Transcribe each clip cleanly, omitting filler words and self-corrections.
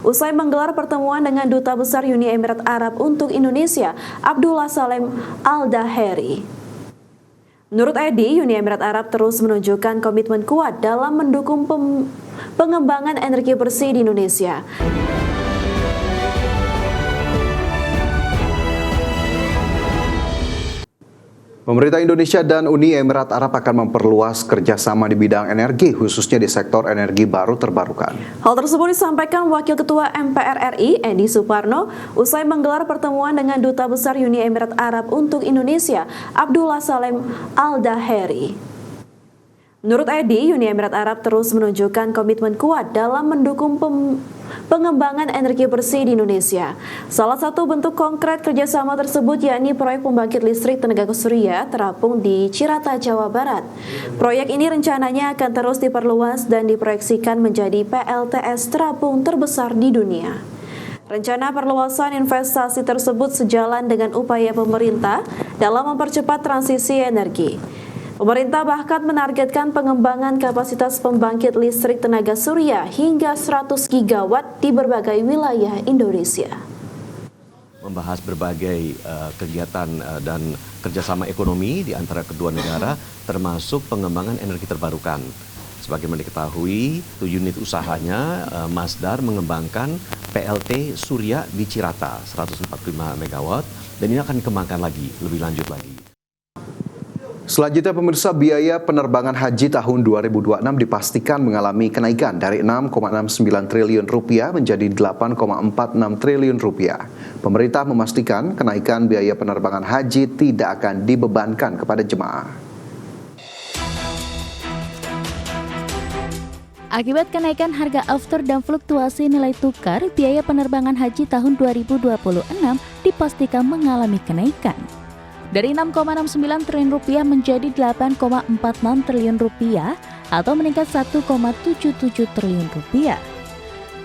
usai menggelar pertemuan dengan Duta Besar Uni Emirat Arab untuk Indonesia, Abdullah Salem Al-Daheri. Menurut Edi, Uni Emirat Arab terus menunjukkan komitmen kuat dalam mendukung pengembangan energi bersih di Indonesia. Pemerintah Indonesia dan Uni Emirat Arab akan memperluas kerjasama di bidang energi, khususnya di sektor energi baru terbarukan. Hal tersebut disampaikan Wakil Ketua MPR RI, Edi Suparno, usai menggelar pertemuan dengan Duta Besar Uni Emirat Arab untuk Indonesia, Abdullah Salem Al-Daheri. Menurut Edi, Uni Emirat Arab terus menunjukkan komitmen kuat dalam mendukung pengembangan energi bersih di Indonesia. Salah satu bentuk konkret kerjasama tersebut yakni proyek pembangkit listrik tenaga surya terapung di Cirata, Jawa Barat. Proyek ini rencananya akan terus diperluas dan diproyeksikan menjadi PLTS terapung terbesar di dunia. Rencana perluasan investasi tersebut sejalan dengan upaya pemerintah dalam mempercepat transisi energi. Pemerintah bahkan menargetkan pengembangan kapasitas pembangkit listrik tenaga surya hingga 100 gigawatt di berbagai wilayah Indonesia. Membahas berbagai kegiatan dan kerjasama ekonomi di antara kedua negara, termasuk pengembangan energi terbarukan. Sebagaimana diketahui, unit usahanya Masdar mengembangkan PLT Surya di Cirata 145 MW dan ini akan dikembangkan lagi, lebih lanjut lagi. Selanjutnya pemirsa, biaya penerbangan haji tahun 2026 dipastikan mengalami kenaikan dari 6,69 triliun rupiah menjadi 8,46 triliun rupiah. Pemerintah memastikan kenaikan biaya penerbangan haji tidak akan dibebankan kepada jemaah. Akibat kenaikan harga aftur dan fluktuasi nilai tukar, biaya penerbangan haji tahun 2026 dipastikan mengalami kenaikan. Dari 6,69 triliun rupiah menjadi 8,46 triliun rupiah atau meningkat 1,77 triliun rupiah.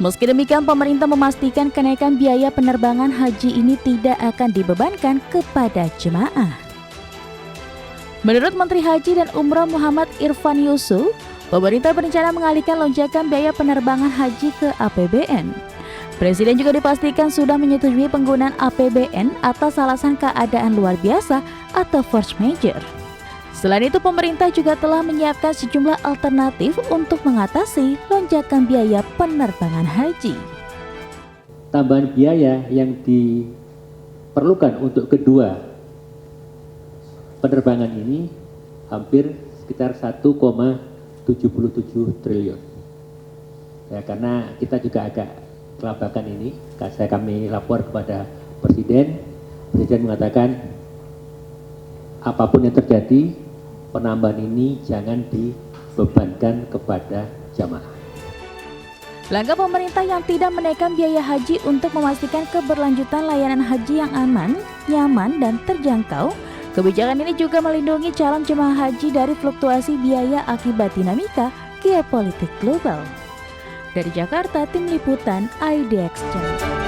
Meski demikian, pemerintah memastikan kenaikan biaya penerbangan haji ini tidak akan dibebankan kepada jemaah. Menurut Menteri Haji dan Umroh Muhammad Irfan Yusuf, pemerintah berencana mengalihkan lonjakan biaya penerbangan haji ke APBN. Presiden juga dipastikan sudah menyetujui penggunaan APBN atas alasan keadaan luar biasa atau force majeure. Selain itu, pemerintah juga telah menyiapkan sejumlah alternatif untuk mengatasi lonjakan biaya penerbangan haji. Tambahan biaya yang diperlukan untuk kedua penerbangan ini hampir sekitar 1,77 triliun. Ya, karena kita juga agak kelabakan ini, kami lapor kepada Presiden mengatakan apapun yang terjadi, penambahan ini jangan dibebankan kepada jamaah. Langkah pemerintah yang tidak menaikkan biaya haji untuk memastikan keberlanjutan layanan haji yang aman, nyaman, dan terjangkau. Kebijakan ini juga melindungi calon jemaah haji dari fluktuasi biaya akibat dinamika geopolitik global. Dari Jakarta, Tim Liputan IDX Channel.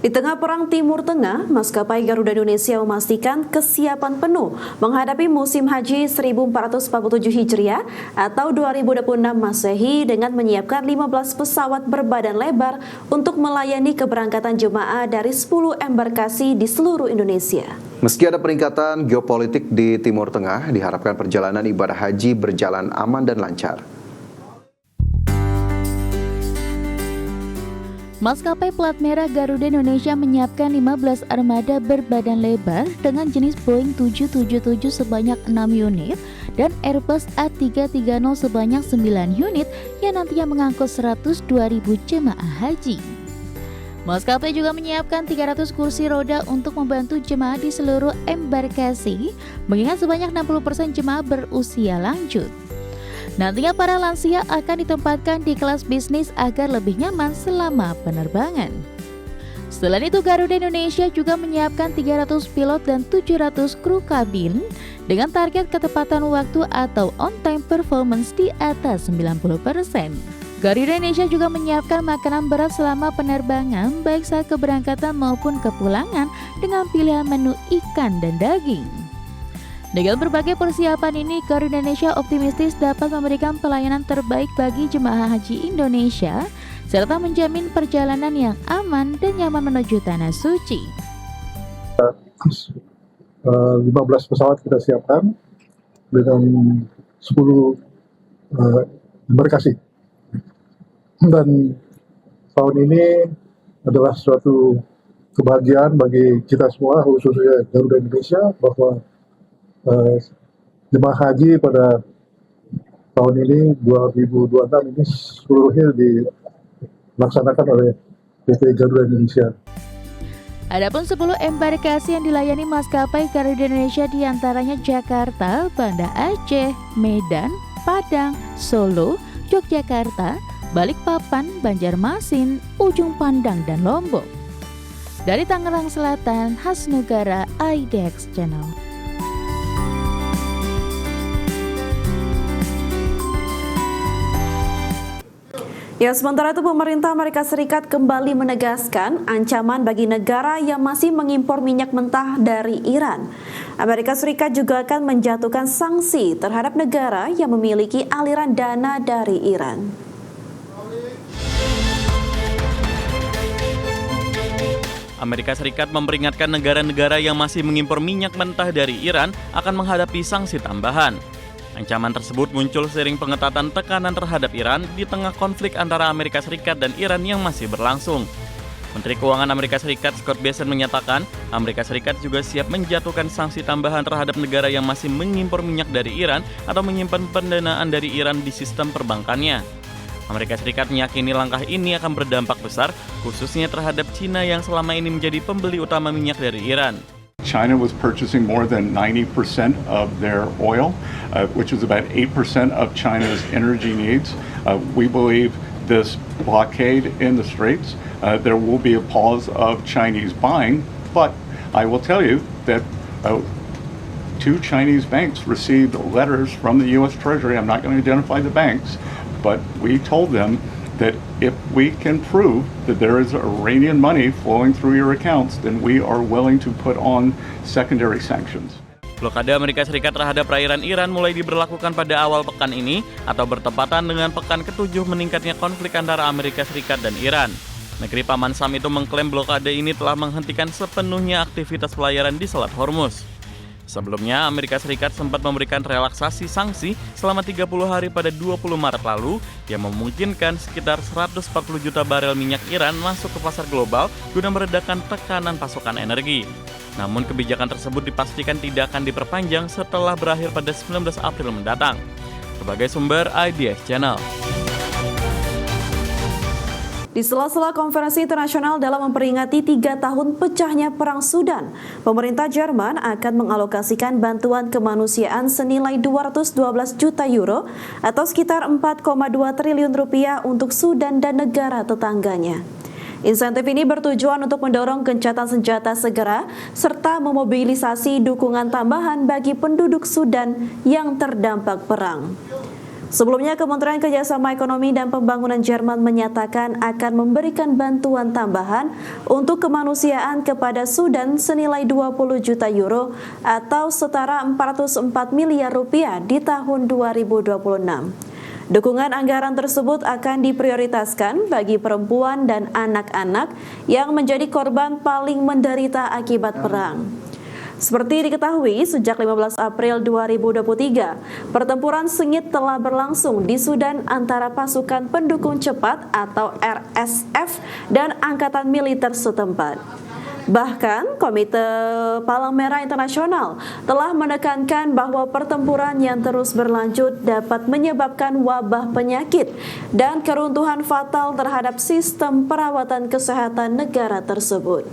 Di tengah perang Timur Tengah, maskapai Garuda Indonesia memastikan kesiapan penuh menghadapi musim haji 1447 Hijriah atau 2026 Masehi dengan menyiapkan 15 pesawat berbadan lebar untuk melayani keberangkatan jemaah dari 10 embarkasi di seluruh Indonesia. Meski ada peningkatan geopolitik di Timur Tengah, diharapkan perjalanan ibadah haji berjalan aman dan lancar. Maskapai plat merah Garuda Indonesia menyiapkan 15 armada berbadan lebar dengan jenis Boeing 777 sebanyak 6 unit dan Airbus A330 sebanyak 9 unit yang nantinya mengangkut 102.000 jemaah haji. Maskapai juga menyiapkan 300 kursi roda untuk membantu jemaah di seluruh embarkasi, mengingat sebanyak 60% jemaah berusia lanjut. Nantinya para lansia akan ditempatkan di kelas bisnis agar lebih nyaman selama penerbangan. Selain itu, Garuda Indonesia juga menyiapkan 300 pilot dan 700 kru kabin dengan target ketepatan waktu atau on-time performance di atas 90%. Garuda Indonesia juga menyiapkan makanan berat selama penerbangan, baik saat keberangkatan maupun kepulangan dengan pilihan menu ikan dan daging. Dengan berbagai persiapan ini, Garuda Indonesia optimistis dapat memberikan pelayanan terbaik bagi jemaah haji Indonesia serta menjamin perjalanan yang aman dan nyaman menuju tanah suci. 15 pesawat kita siapkan dengan 10 embarkasi. Dan tahun ini adalah suatu kebahagiaan bagi kita semua, khususnya Garuda Indonesia, bahwa jemaah haji pada tahun ini 2026 ini seluruhnya dilaksanakan oleh PT Garuda Indonesia. Adapun 10 embarkasi yang dilayani maskapai Garuda Indonesia diantaranya Jakarta, Banda Aceh, Medan, Padang, Solo, Yogyakarta, Balikpapan, Banjarmasin, Ujung Pandang, dan Lombok. Dari Tangerang Selatan, Hasnegara, IDX Channel. Ya, sementara itu pemerintah Amerika Serikat kembali menegaskan ancaman bagi negara yang masih mengimpor minyak mentah dari Iran. Amerika Serikat juga akan menjatuhkan sanksi terhadap negara yang memiliki aliran dana dari Iran. Amerika Serikat memperingatkan negara-negara yang masih mengimpor minyak mentah dari Iran akan menghadapi sanksi tambahan. Ancaman tersebut muncul seiring pengetatan tekanan terhadap Iran di tengah konflik antara Amerika Serikat dan Iran yang masih berlangsung. Menteri Keuangan Amerika Serikat Scott Bessent menyatakan, Amerika Serikat juga siap menjatuhkan sanksi tambahan terhadap negara yang masih mengimpor minyak dari Iran atau menyimpan pendanaan dari Iran di sistem perbankannya. Amerika Serikat meyakini langkah ini akan berdampak besar, khususnya terhadap China yang selama ini menjadi pembeli utama minyak dari Iran. China was purchasing more than 90% of their oil, which is about 8% of China's energy needs. We believe this blockade in the Straits, there will be a pause of Chinese buying, but I will tell you that 2 Chinese banks received letters from the U.S. Treasury. I'm not going to identify the banks, but we told them that if we can prove that there is Iranian money flowing through your accounts, then we are willing to put on secondary sanctions. Blokade Amerika Serikat terhadap perairan Iran mulai diberlakukan pada awal pekan ini atau bertepatan dengan pekan ke-7 meningkatnya konflik antara Amerika Serikat dan Iran. Negeri Paman Sam itu mengklaim blokade ini telah menghentikan sepenuhnya aktivitas pelayaran di Selat Hormuz. Sebelumnya, Amerika Serikat sempat memberikan relaksasi sanksi selama 30 hari pada 20 Maret lalu yang memungkinkan sekitar 140 juta barel minyak Iran masuk ke pasar global guna meredakan tekanan pasokan energi. Namun kebijakan tersebut dipastikan tidak akan diperpanjang setelah berakhir pada 19 April mendatang. Sebagai sumber IDX Channel. Di sela-sela konferensi internasional dalam memperingati 3 tahun pecahnya Perang Sudan, pemerintah Jerman akan mengalokasikan bantuan kemanusiaan senilai 212 juta euro atau sekitar 4,2 triliun rupiah untuk Sudan dan negara tetangganya. Insentif ini bertujuan untuk mendorong gencatan senjata segera serta memobilisasi dukungan tambahan bagi penduduk Sudan yang terdampak perang. Sebelumnya, Kementerian Kerjasama Ekonomi dan Pembangunan Jerman menyatakan akan memberikan bantuan tambahan untuk kemanusiaan kepada Sudan senilai 20 juta euro atau setara 404 miliar rupiah di tahun 2026. Dukungan anggaran tersebut akan diprioritaskan bagi perempuan dan anak-anak yang menjadi korban paling menderita akibat perang. Seperti diketahui, sejak 15 April 2023, pertempuran sengit telah berlangsung di Sudan antara pasukan pendukung cepat atau RSF dan angkatan militer setempat. Bahkan, Komite Palang Merah Internasional telah menekankan bahwa pertempuran yang terus berlanjut dapat menyebabkan wabah penyakit dan keruntuhan fatal terhadap sistem perawatan kesehatan negara tersebut.